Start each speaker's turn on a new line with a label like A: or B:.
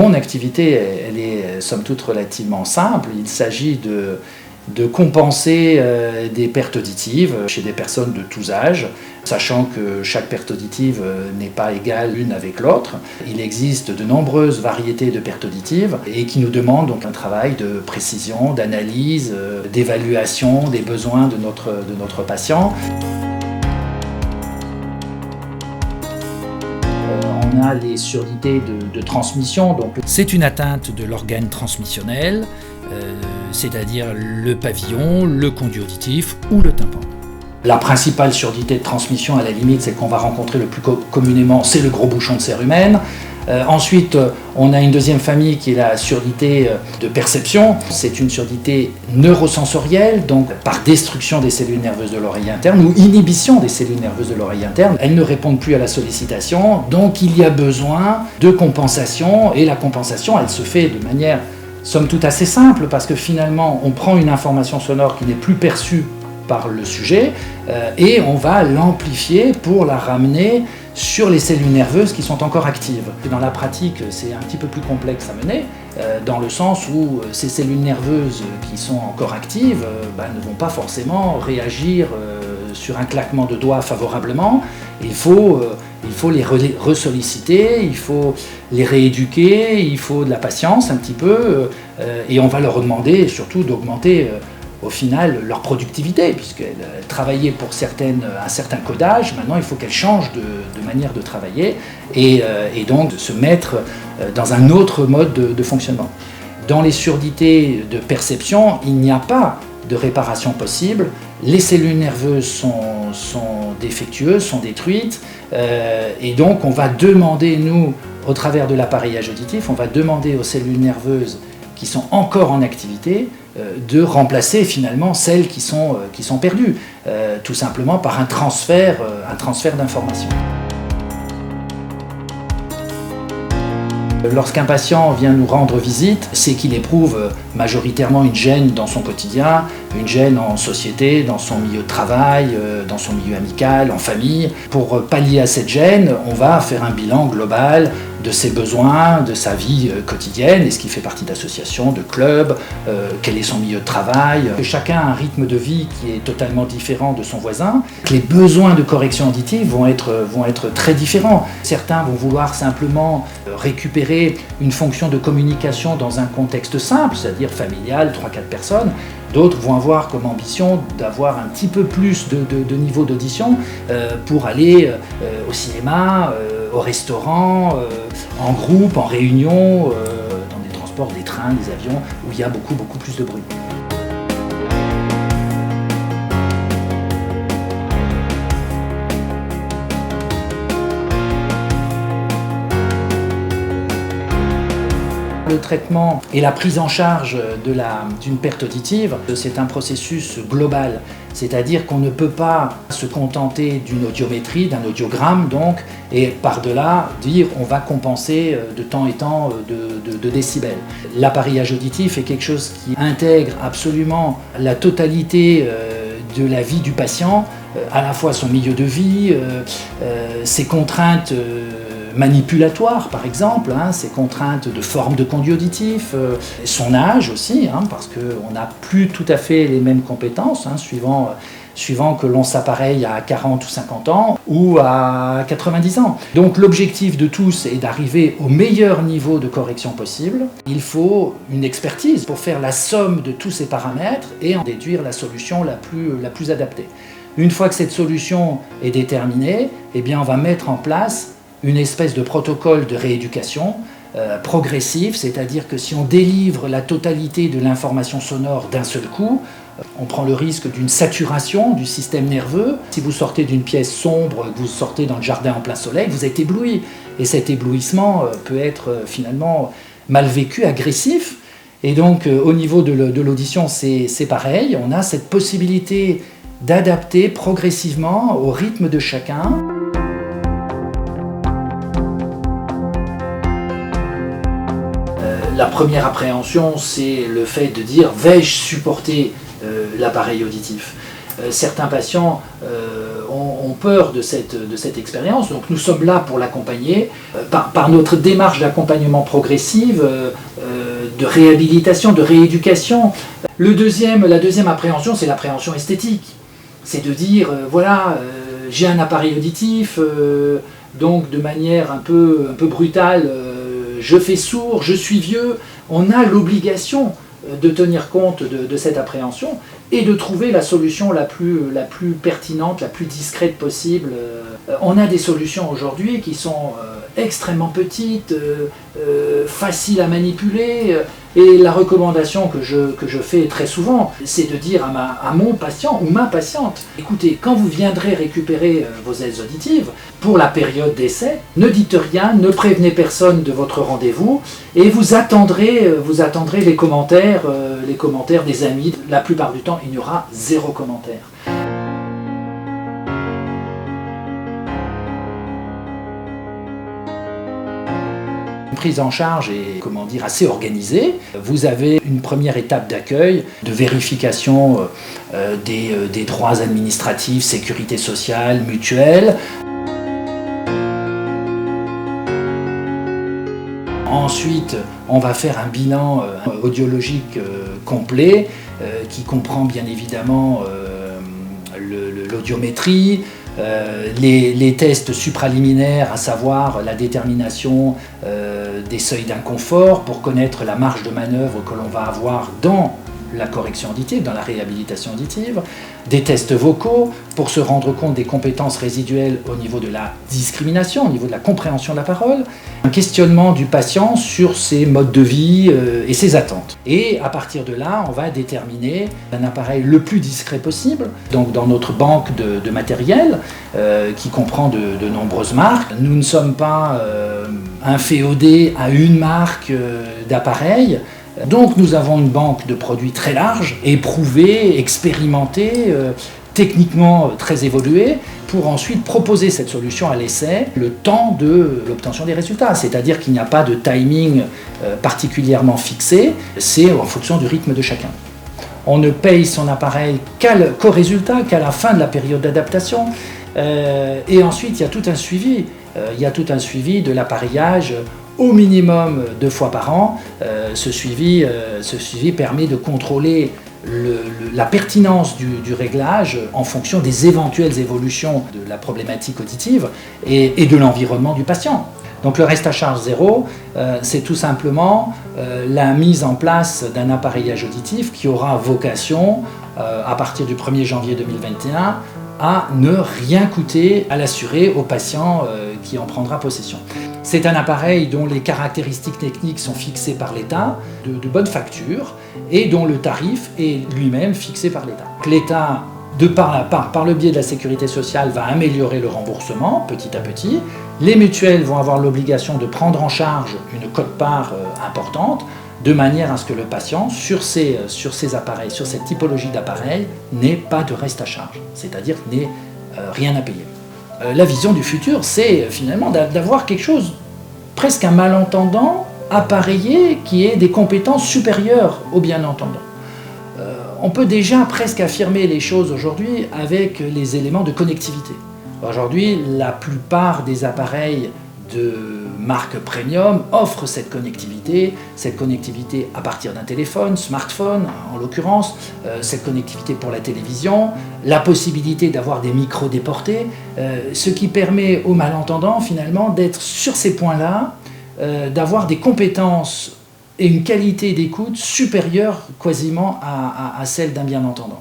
A: mon activité, elle est somme toute relativement simple. Il s'agit de compenser des pertes auditives chez des personnes de tous âges, sachant que chaque perte auditive n'est pas égale l'une avec l'autre. Il existe de nombreuses variétés de pertes auditives et qui nous demandent donc un travail de précision, d'analyse, d'évaluation des besoins de notre patient. On a les surdité de transmission, donc c'est une atteinte de l'organe transmissionnel, c'est-à-dire le pavillon, le conduit auditif ou le tympan. La principale surdité de transmission, à la limite, c'est qu'on va rencontrer le plus communément, c'est le gros bouchon de cérumen. Ensuite, on a une deuxième famille qui est la surdité de perception. C'est une surdité neurosensorielle, donc par destruction des cellules nerveuses de l'oreille interne ou inhibition des cellules nerveuses de l'oreille interne. Elles ne répondent plus à la sollicitation, donc il y a besoin de compensation, et la compensation, elle se fait de manière somme toute assez simple, parce que finalement, on prend une information sonore qui n'est plus perçue par le sujet et on va l'amplifier pour la ramener sur les cellules nerveuses qui sont encore actives. Dans la pratique, c'est un petit peu plus complexe à mener, dans le sens où ces cellules nerveuses qui sont encore actives ne vont pas forcément réagir sur un claquement de doigts favorablement. Il faut les ressolliciter, il faut les rééduquer, il faut de la patience un petit peu, et on va leur demander surtout d'augmenter au final leur productivité, puisqu'elles travaillaient pour certaines un certain codage. Maintenant il faut qu'elles changent de manière de travailler et donc de se mettre dans un autre mode de fonctionnement. Dans les surdités de perception, il n'y a pas de réparation possible. Les cellules nerveuses sont défectueuses, sont détruites, et donc on va demander, nous, au travers de l'appareillage auditif, on va demander aux cellules nerveuses qui sont encore en activité de remplacer finalement celles qui sont perdues, tout simplement par un transfert d'informations. Lorsqu'un patient vient nous rendre visite, c'est qu'il éprouve majoritairement une gêne dans son quotidien, une gêne en société, dans son milieu de travail, dans son milieu amical, en famille. Pour pallier à cette gêne, on va faire un bilan global de ses besoins, de sa vie quotidienne, est-ce qu'il fait partie d'associations, de clubs, quel est son milieu de travail. Chacun a un rythme de vie qui est totalement différent de son voisin. Les besoins de correction auditive vont être très différents. Certains vont vouloir simplement récupérer une fonction de communication dans un contexte simple, c'est-à-dire familial, 3-4 personnes. D'autres vont avoir comme ambition d'avoir un petit peu plus de niveau d'audition pour aller au cinéma, au restaurant, en groupe, en réunion, dans des transports, des trains, des avions, où il y a beaucoup plus de bruit. Le traitement et la prise en charge d'une perte auditive, c'est un processus global. C'est-à-dire qu'on ne peut pas se contenter d'une audiométrie, d'un audiogramme donc, et par-delà dire on va compenser de temps et temps de décibels. L'appareillage auditif est quelque chose qui intègre absolument la totalité de la vie du patient, à la fois son milieu de vie, ses contraintes manipulatoires par exemple, ses contraintes de forme de conduit auditif, son âge aussi, parce qu'on n'a plus tout à fait les mêmes compétences, suivant que l'on s'appareille à 40 ou 50 ans ou à 90 ans. Donc l'objectif de tous est d'arriver au meilleur niveau de correction possible. Il faut une expertise pour faire la somme de tous ces paramètres et en déduire la solution la plus adaptée. Une fois que cette solution est déterminée, on va mettre en place une espèce de protocole de rééducation progressif, c'est-à-dire que si on délivre la totalité de l'information sonore d'un seul coup, on prend le risque d'une saturation du système nerveux. Si vous sortez d'une pièce sombre, que vous sortez dans le jardin en plein soleil, vous êtes ébloui. Et cet éblouissement peut être finalement mal vécu, agressif. Et donc au niveau de l'audition, c'est pareil. On a cette possibilité d'adapter progressivement au rythme de chacun. La première appréhension, c'est le fait de dire « vais-je supporter l'appareil auditif ?» Certains patients ont peur de cette expérience, donc nous sommes là pour l'accompagner par notre démarche d'accompagnement progressive, de réhabilitation, de rééducation. La deuxième appréhension, c'est l'appréhension esthétique. C'est de dire, voilà, j'ai un appareil auditif, donc de manière un peu brutale, je fais sourd, je suis vieux. On a l'obligation de tenir compte de cette appréhension et de trouver la solution la plus pertinente, la plus discrète possible. On a des solutions aujourd'hui qui sont extrêmement petites, faciles à manipuler, et la recommandation que je fais très souvent, c'est de dire à mon patient ou ma patiente, écoutez, quand vous viendrez récupérer vos aides auditives, pour la période d'essai, ne dites rien, ne prévenez personne de votre rendez-vous, et vous attendrez les commentaires des amis. La plupart du temps, il y aura 0 commentaire. Une prise en charge est, assez organisée. Vous avez une première étape d'accueil, de vérification des droits administratifs, sécurité sociale, mutuelle. Ensuite, on va faire un bilan audiologique complet qui comprend bien évidemment l'audiométrie, les tests supraliminaires, à savoir la détermination des seuils d'inconfort pour connaître la marge de manœuvre que l'on va avoir dans la correction auditive, dans la réhabilitation auditive, des tests vocaux pour se rendre compte des compétences résiduelles au niveau de la discrimination, au niveau de la compréhension de la parole, un questionnement du patient sur ses modes de vie et ses attentes. Et à partir de là, on va déterminer un appareil le plus discret possible, donc dans notre banque de matériel qui comprend de nombreuses marques. Nous ne sommes pas inféodés à une marque d'appareil. Donc nous avons une banque de produits très large, éprouvée, expérimentée, techniquement très évoluée, pour ensuite proposer cette solution à l'essai le temps de l'obtention des résultats. C'est-à-dire qu'il n'y a pas de timing particulièrement fixé, c'est en fonction du rythme de chacun. On ne paye son appareil qu'au résultat, qu'à la fin de la période d'adaptation. Et ensuite, il y a tout un suivi. Il y a tout un suivi de l'appareillage au minimum 2 fois par an. Ce suivi permet de contrôler la pertinence du réglage en fonction des éventuelles évolutions de la problématique auditive et de l'environnement du patient. Donc le reste à charge 0, c'est tout simplement la mise en place d'un appareillage auditif qui aura vocation, à partir du 1er janvier 2021, à ne rien coûter à l'assuré, au patient qui en prendra possession. C'est un appareil dont les caractéristiques techniques sont fixées par l'État, de bonne facture, et dont le tarif est lui-même fixé par l'État. L'État, par le biais de la sécurité sociale, va améliorer le remboursement petit à petit. Les mutuelles vont avoir l'obligation de prendre en charge une quote-part importante, de manière à ce que le patient, sur ces appareils, sur cette typologie d'appareils, n'ait pas de reste à charge, c'est-à-dire n'ait rien à payer. La vision du futur, c'est finalement d'avoir quelque chose, presque un malentendant, appareillé, qui ait des compétences supérieures au bien-entendant. On peut déjà presque affirmer les choses aujourd'hui avec les éléments de connectivité. Aujourd'hui, la plupart des appareils de marque premium offrent cette connectivité à partir d'un téléphone, smartphone en l'occurrence, cette connectivité pour la télévision, la possibilité d'avoir des micros déportés, ce qui permet aux malentendants finalement d'être sur ces points-là, d'avoir des compétences et une qualité d'écoute supérieure quasiment à celle d'un bien entendant.